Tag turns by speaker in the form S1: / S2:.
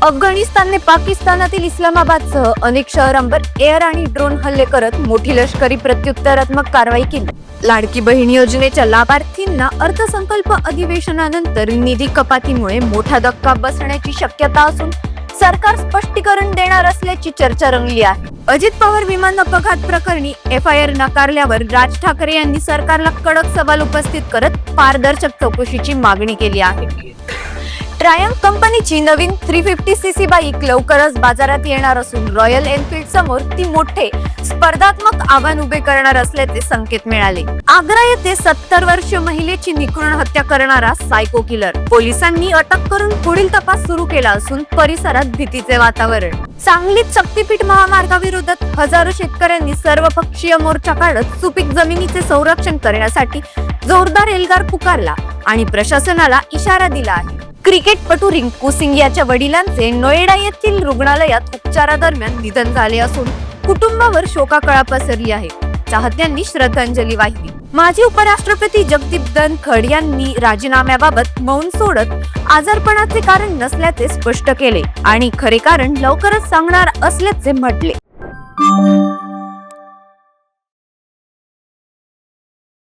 S1: अफगाणिस्तानने पाकिस्तानातील इस्लामाबादसह अनेक शहरांवर एअर आणि ड्रोन हल्ले करत मोठी लष्करी प्रत्युत्तरात्मक कारवाई केली। लाडकी बहीण योजनेच्या लाभार्थींना अर्थसंकल्प अधिवेशनानंतर निधी कपातीमुळे मोठा धक्का बसण्याची शक्यता असून सरकार स्पष्टीकरण देणार असल्याची चर्चा रंगली आहे। अजित पवार विमान अपघात प्रकरणी FIR नाकारल्यावर राज ठाकरे यांनी सरकारला कडक सवाल उपस्थित करत पारदर्शक चौकशीची मागणी केली आहे। ट्रायम्फ कंपनीची नवीन 350cc बाईक लवकरच बाजारात येणार असून रॉयल एनफील्ड समोर ती मोठे स्पर्धात्मक आव्हान उभे करणार असल्याचे संकेत मिळाले। आग्रा येथे 70 वर्षीय महिलेची निकृण हत्या करणारा सायको किलर पोलिसांनी अटक करून पुढील तपास सुरू केला असून परिसरात भीतीचे वातावरण। सांगलीत शक्तीपीठ महामार्गाविरोधात हजारो शेतकऱ्यांनी सर्वपक्षीय मोर्चा काढत सुपीक जमिनीचे संरक्षण करण्यासाठी जोरदार एल्गार पुकारला आणि प्रशासनाला इशारा दिला आहे। क्रिकेटपटू रिंकू सिंग याच्या वडिलांचे नोएडा येथील रुग्णालयात उपचारादरम्यान निधन झाले असून कुटुंबावर शोककळा पसरली आहे। चाहत्यांनी श्रद्धांजली वाहिली। माजी उपराष्ट्रपती जगदीप धनखड यांनी राजीनाम्याबाबत मौन सोडत आजारपणाचे कारण नसल्याचे स्पष्ट केले आणि खरे कारण लवकरच सांगणार असल्याचे म्हटले।